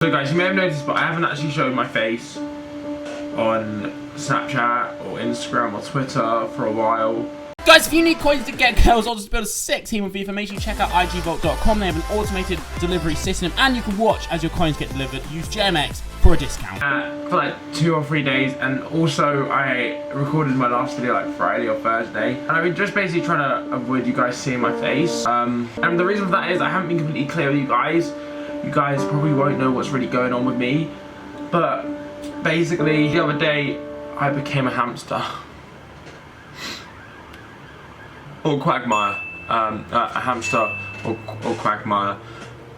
So guys, you may have noticed, but I haven't actually showed my face on Snapchat or Instagram or Twitter for a while. Guys, if you need coins to get girls or just build a sick team of FIFA, make sure you check out igvault.com. They have an automated delivery system and you can watch as your coins get delivered. Use GMX for a discount. For like 2 or 3 days, and also I recorded my last video like Friday or Thursday, and I've been just basically trying to avoid you guys seeing my face. And the reason for that is I haven't been completely clear with you guys. You guys probably won't know what's really going on with me, but basically the other day I became a hamster. Or quagmire. A hamster or quagmire.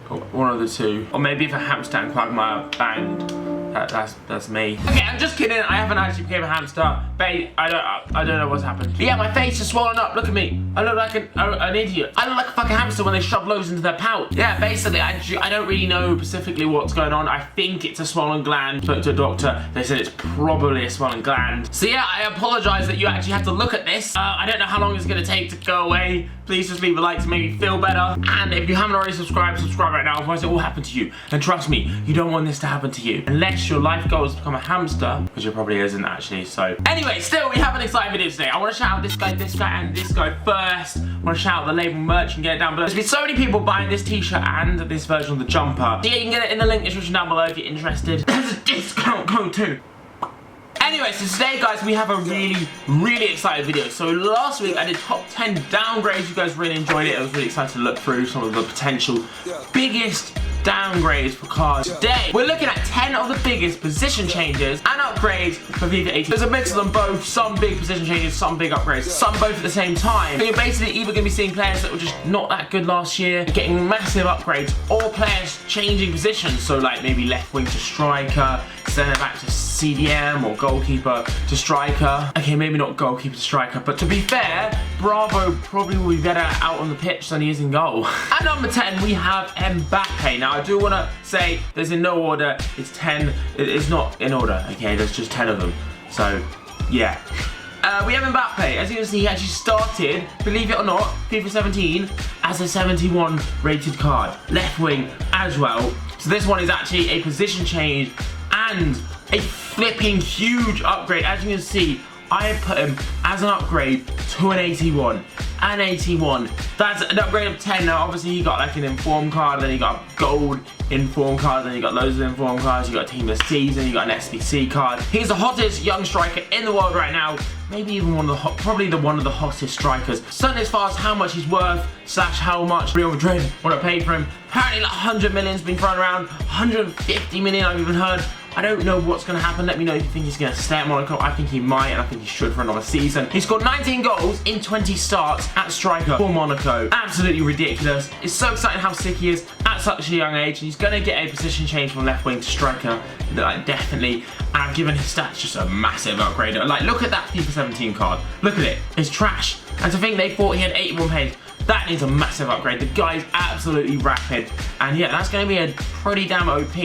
One of the two. Or maybe if a hamster and quagmire banged, that's me. Okay, I'm just kidding. I haven't actually became a hamster. Babe, I don't know what's happened. But yeah, my face is swollen up. Look at me. I look like an idiot. I look like a fucking hamster when they shove loads into their pouch. Yeah, basically, I don't really know specifically what's going on. I think it's a swollen gland. Spoke to a doctor. They said it's probably a swollen gland. So yeah, I apologize that you actually have to look at this. I don't know how long it's gonna take to go away. Please just leave a like to make me feel better. And if you haven't already subscribed, subscribe right now. Otherwise, it will happen to you. And trust me, you don't want this to happen to you. Unless your life goal is to become a hamster, which it probably isn't actually, so. Anyway, still, we have an exciting video today. I want to shout out this guy, and this guy first. I want to shout out the label merch and get it down below. There's been so many people buying this t-shirt and this version of the jumper. So yeah, you can get it in the link description down below if you're interested. There's a discount code too. Anyway, so today, guys, we have a really exciting video. So last week I did top 10 downgrades. You guys really enjoyed it. I was really excited to look through some of the potential biggest downgrades for cards. Today, we're looking at 10 of the biggest position changes and upgrades for FIFA 18. There's a mix of them both, some big position changes, some big upgrades, some both at the same time. So you're basically either going to be seeing players that were just not that good last year, getting massive upgrades, or players changing positions. So like maybe left wing to striker, centre back to CDM, or goalkeeper to striker. Okay, maybe not goalkeeper to striker, but to be fair, Bravo probably will be better out on the pitch than he is in goal. At number 10, we have Mbappe. Now, I do want to say there's in no order. It's 10. It's not in order, okay? There's just 10 of them. So, yeah. We have Mbappe. As you can see, he actually started, believe it or not, FIFA 17 as a 71 rated card. Left wing as well. So this one is actually a position change and a flipping huge upgrade. As you can see, I have put him as an upgrade to an 81. An 81. That's an upgrade of 10. Now, obviously, he got like an informed card, then he got a gold informed card, then he got loads of informed cards, you got a team of season, you got an SBC card. He's the hottest young striker in the world right now. Maybe even one of the probably one of the hottest strikers. Certainly as far as how much he's worth, / how much Real Madrid want to pay for him. Apparently like 100 million's been thrown around, 150 million I've even heard. I don't know what's going to happen. Let me know if you think he's going to stay at Monaco. I think he might, and I think he should for another season. He scored 19 goals in 20 starts at striker for Monaco. Absolutely ridiculous. It's so exciting how sick he is at such a young age. He's going to get a position change from left wing to striker. Like, definitely. And I've given his stats just a massive upgrade. Like, look at that FIFA 17 card. Look at it. It's trash. And to think they thought he had 81 pace. That needs a massive upgrade. The guy's absolutely rapid. And yeah, that's going to be a pretty damn OP.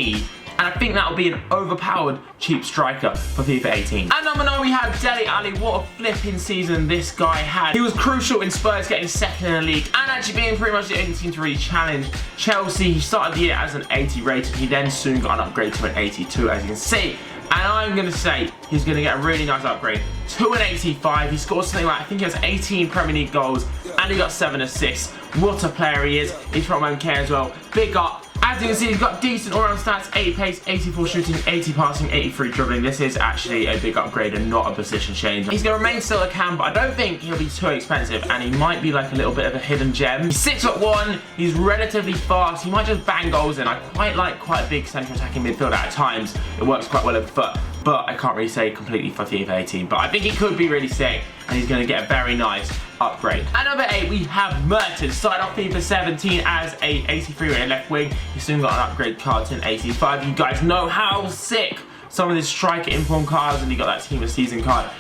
And I think that'll be an overpowered cheap striker for FIFA 18. At number 9, we have Dele Alli. What a flipping season this guy had. He was crucial in Spurs getting second in the league and actually being pretty much the only team to really challenge Chelsea. He started the year as an 80 rated. He then soon got an upgrade to an 82, as you can see. And I'm going to say he's going to get a really nice upgrade to an 85. He scored something like, I think he has 18 Premier League goals and he got 7 assists. What a player he is. He's from MK as well. Big up. As you can see, he's got decent all-round stats, 80 pace, 84 shooting, 80 passing, 83 dribbling. This is actually a big upgrade and not a position change. He's going to remain still a cam, but I don't think he'll be too expensive, and he might be like a little bit of a hidden gem. He's 6'1", he's relatively fast, he might just bang goals in. I quite like quite a big central attacking midfielder at times. It works quite well at foot, but I can't really say completely for FIFA 18. But I think he could be really sick, and he's going to get a very nice upgrade. At number 8, we have Mertens. Started off FIFA 17 as a 83 rated left wing. He's soon got an upgrade card to an 85. You guys know how sick some of these striker informed cards, and he got that team of season card.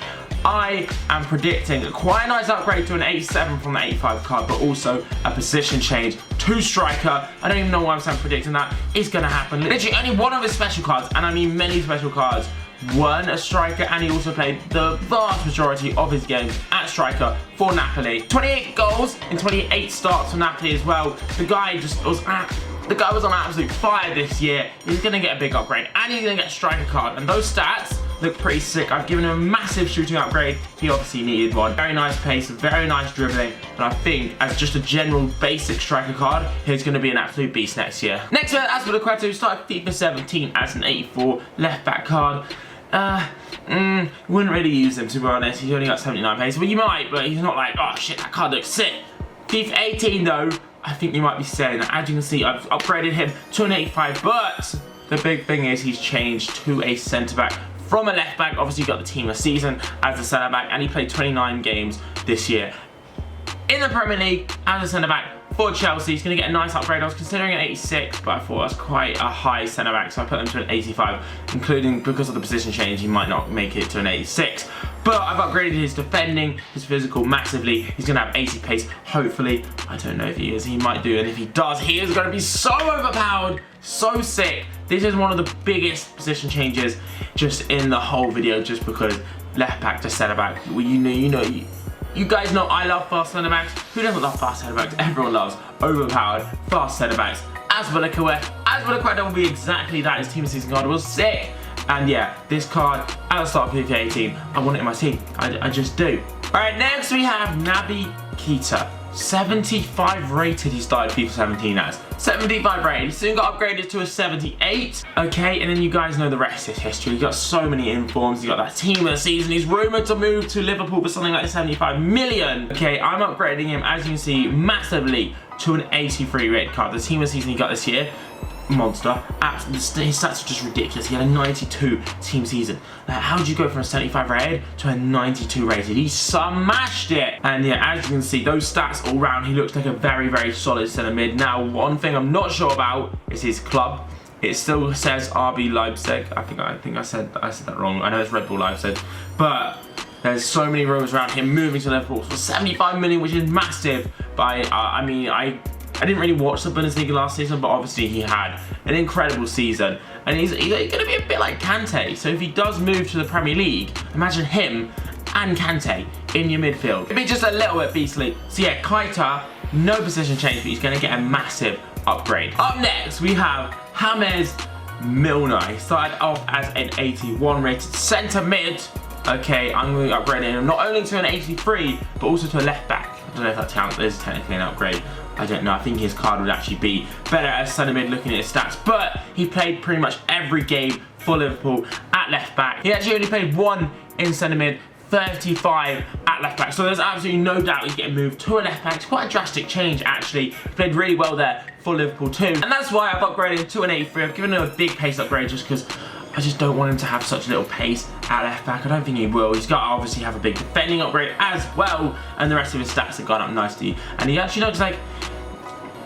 I am predicting quite a nice upgrade to an 87 from the 85 card, but also a position change to striker. I don't even know why I'm saying predicting that. It's going to happen. Literally only one of his special cards, and I mean many special cards, won a striker, and he also played the vast majority of his games at striker for Napoli. 28 goals in 28 starts for Napoli as well. The guy just was The guy was on absolute fire this year. He's going to get a big upgrade, and he's going to get a striker card. And those stats look pretty sick. I've given him a massive shooting upgrade. He obviously needed one. Very nice pace, very nice dribbling. And I think as just a general basic striker card, he's going to be an absolute beast next year. Next we have Azpilicueta, who started FIFA 17 as an 84 left back card. Wouldn't really use him, to be honest. He's only got 79 pace. Well, you might, but he's not like, oh shit, that card looks sick. FIFA 18 though, I think you might be saying that. As you can see, I've upgraded him to an 85, but the big thing is he's changed to a centre-back from a left-back. Obviously, you got the team of season as a centre-back, and he played 29 games this year in the Premier League as a centre-back for Chelsea. He's going to get a nice upgrade. I was considering an 86, but I thought that's quite a high centre-back, so I put him to an 85, including because of the position change, he might not make it to an 86. But I've upgraded his defending, his physical massively. He's going to have 80 pace, hopefully. I don't know if he is. He might do, and if he does, he is going to be so overpowered, so sick. This is one of the biggest position changes just in the whole video, just because left back to centre back. Well, you guys know I love fast centre backs. Who doesn't love fast centre backs? Everyone loves overpowered fast centre backs. Azpilicueta will be exactly that. His team of season card was sick. And yeah, this card at the start of FIFA 18, I want it in my team. I just do. Alright, next we have Naby Keita. 75 rated he started FIFA 17 as. 75 rated. He soon got upgraded to a 78. Okay, and then you guys know the rest is history. He got so many informs. He got that team of the season. He's rumoured to move to Liverpool for something like 75 million. Okay, I'm upgrading him, as you can see, massively to an 83 rated card. The team of the season he got this year, monster. His stats are just ridiculous. He had a 92 team season. Like, how did you go from a 75 rated to a 92 rated? He smashed it. And yeah, as you can see, those stats all round, he looks like a very, very solid centre mid. Now, one thing I'm not sure about is his club. It still says RB Leipzig. I think I said that wrong. I know it's Red Bull Leipzig, but there's so many rumours around him moving to Liverpool for 75 million, which is massive. But I didn't really watch the Bundesliga last season, but obviously he had an incredible season. And he's going to be a bit like Kante. So if he does move to the Premier League, imagine him and Kante in your midfield. It'd be just a little bit beastly. So yeah, Keita, no position change, but he's going to get a massive upgrade. Up next, we have James Milner. He started off as an 81 rated centre mid. Okay, I'm going to upgrade him not only to an 83, but also to a left back. I don't know if that counts as technically an upgrade. I don't know. I think his card would actually be better as centre mid looking at his stats. But he played pretty much every game for Liverpool at left back. He actually only played one in centre mid, 35 at left back. So there's absolutely no doubt he's getting moved to a left back. It's quite a drastic change actually. He played really well there for Liverpool too. And that's why I've upgraded him to an 83. I've given him a big pace upgrade just because I just don't want him to have such little pace at left back. I don't think he will. He's got to obviously have a big defending upgrade as well, and the rest of his stats have gone up nicely. And he actually looks like,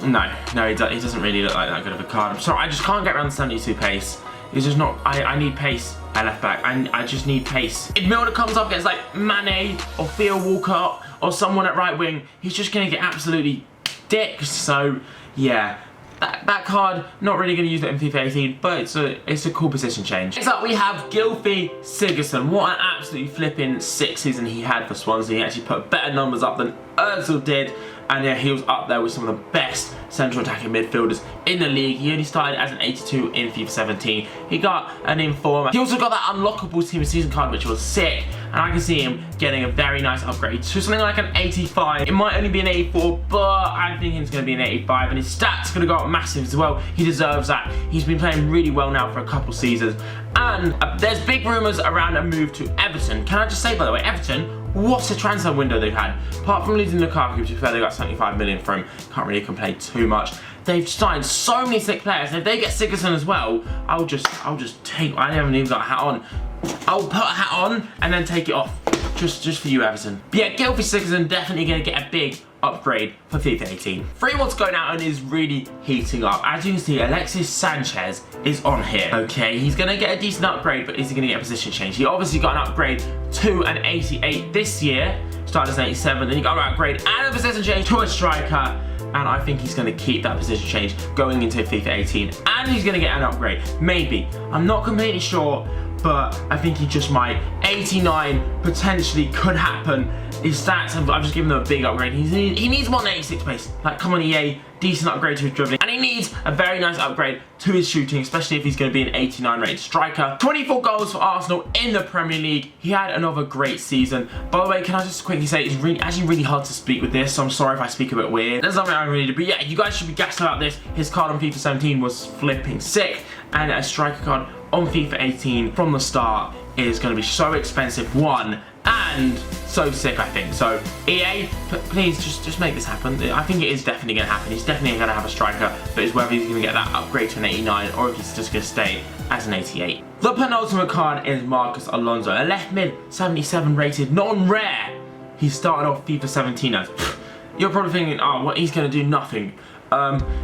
no, he doesn't really look like that good of a card. I'm sorry, I just can't get around the 72 pace. He's just not, I need pace at left back. I just need pace. If Milner comes up against like Mane or Theo Walcott or someone at right wing, he's just going to get absolutely dicked. So yeah. That card, not really going to use it in FIFA 18, but it's a cool position change. Next up, we have Gylfi Sigurdsson. What an absolutely flipping sick season he had for Swansea. He actually put better numbers up than Ozil did. And yeah, he was up there with some of the best central attacking midfielders in the league. He only started as an 82 in FIFA 17. He got an informer. He also got that unlockable team of season card, which was sick. And I can see him getting a very nice upgrade to something like an 85. It might only be an 84, but I'm thinking it's going to be an 85. And his stats are going to go up massive as well. He deserves that. He's been playing really well now for a couple seasons. And there's big rumours around a move to Everton. Can I just say, by the way, Everton, what a transfer window they've had. Apart from losing Lukaku, to be fair, they got 75 million from him. Can't really complain too much. They've signed so many sick players. And if they get Sigurdsson as well, I'll just take, I haven't even got a hat on. I'll put a hat on and then take it off. Just for you, Everton. But yeah, Gylfi Sigurdsson definitely going to get a big upgrade for FIFA 18. 3 months ago now and is really heating up. As you can see, Alexis Sanchez is on here. Okay, he's going to get a decent upgrade, but is he going to get a position change? He obviously got an upgrade to an 88 this year. Started as an 87, then he got an upgrade and a position change to a striker. And I think he's going to keep that position change going into FIFA 18. And he's going to get an upgrade. Maybe. I'm not completely sure. but I think he just might. 89 potentially could happen. His stats, I've just given him a big upgrade. He needs more than 86 pace. Like, come on, EA, decent upgrade to his dribbling. And he needs a very nice upgrade to his shooting, especially if he's going to be an 89 rated striker. 24 goals for Arsenal in the Premier League. He had another great season. By the way, can I just quickly say, it's actually really hard to speak with this, so I'm sorry if I speak a bit weird. There's something I really do, but yeah, you guys should be gassed about this. His card on FIFA 17 was flipping sick, and a striker card on FIFA 18 from the start is going to be so expensive, and so sick, I think. So EA, please just make this happen. I think it is definitely going to happen. He's definitely going to have a striker, but it's whether he's going to get that upgrade to an 89 or if he's just going to stay as an 88. The penultimate card is Marcos Alonso, a left mid, 77 rated, non-rare. He started off FIFA 17 as. You're probably thinking, oh, what, he's going to do nothing.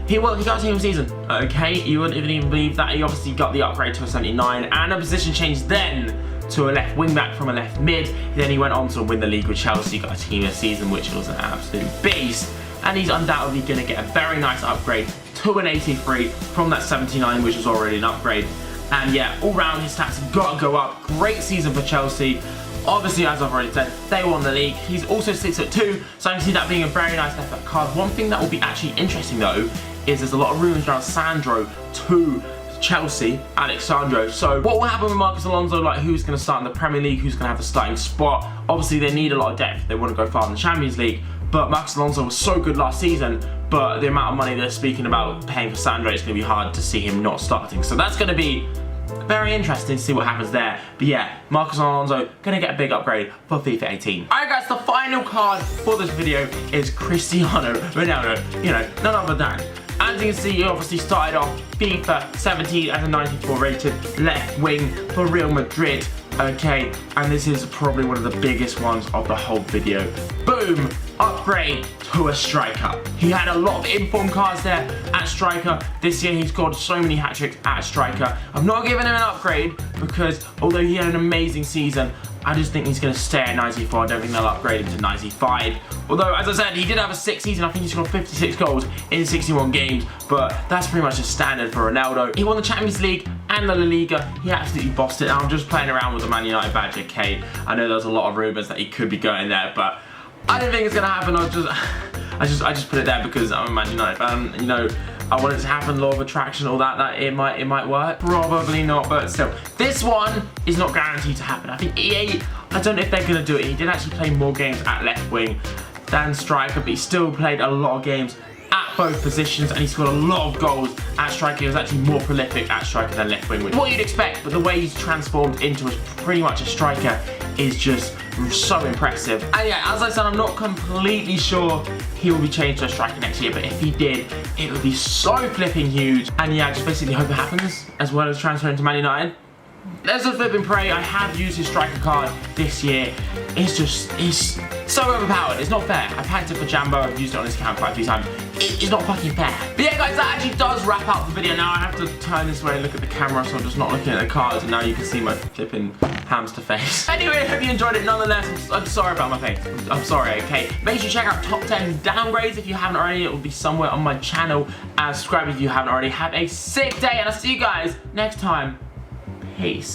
He got a team season, okay? You wouldn't even believe that. He obviously got the upgrade to a 79 and a position change then to a left wing back from a left mid. Then he went on to win the league with Chelsea, got a team of the season, which was an absolute beast. And he's undoubtedly going to get a very nice upgrade to an 83 from that 79, which was already an upgrade. And yeah, all round his stats have got to go up. Great season for Chelsea. Obviously, as I've already said, they won the league. He's also 6'2", so I can see that being a very nice left back card. One thing that will be actually interesting though is there's a lot of rumours around Sandro to Chelsea, Alexandro. So what will happen with Marcos Alonso? Like, who's going to start in the Premier League? Who's going to have the starting spot? Obviously, they need a lot of depth. They want to go far in the Champions League. But Marcos Alonso was so good last season, but the amount of money they're speaking about paying for Sandro, it's going to be hard to see him not starting. So that's going to be very interesting to see what happens there. But yeah, Marcos Alonso gonna get a big upgrade for FIFA 18. Alright guys, the final card for this video is Cristiano Ronaldo. You know, none other than. As you can see, he obviously started off FIFA 17 as a 94 rated left wing for Real Madrid. Okay, and this is probably one of the biggest ones of the whole video. Boom! Upgrade to a striker. He had a lot of inform cards there at striker. This year he scored so many hat-tricks at striker. I'm not giving him an upgrade because although he had an amazing season, I just think he's going to stay at 94. I don't think they'll upgrade him to 95. Although, as I said, he did have a sick season. I think he scored 56 goals in 61 games, but that's pretty much a standard for Ronaldo. He won the Champions League and the La Liga. He absolutely bossed it. I'm just playing around with the Man United badge, okay? I know there's a lot of rumours that he could be going there, but I don't think it's going to happen. I just put it there because I'm a Man United fan. You know, I want it to happen, law of attraction, all that it might work. Probably not, but still. This one is not guaranteed to happen. I think EA, I don't know if they're going to do it. He did actually play more games at left wing than striker, but he still played a lot of games at both positions and he scored a lot of goals at striker. He was actually more prolific at striker than left wing, which is what you'd expect, but the way he's transformed into pretty much a striker is just so impressive. And yeah, as I said, I'm not completely sure he will be changed to a striker next year, but if he did, it would be so flipping huge. And yeah, just basically hope it happens, as well as transferring to Man United. Let's just flip and pray. I have used his striker card this year. It's so overpowered. It's not fair. I've hacked it for Jambo. I've used it on his account quite a few times. It's not fucking fair. But yeah, guys, that actually does wrap up the video. Now I have to turn this way and look at the camera, so I'm just not looking at the cards. And now you can see my flipping hamster face. Anyway, I hope you enjoyed it. Nonetheless, I'm sorry about my face. I'm sorry, okay? Make sure you check out top 10 downgrades if you haven't already. It will be somewhere on my channel. And subscribe if you haven't already. Have a sick day, and I'll see you guys next time. Peace.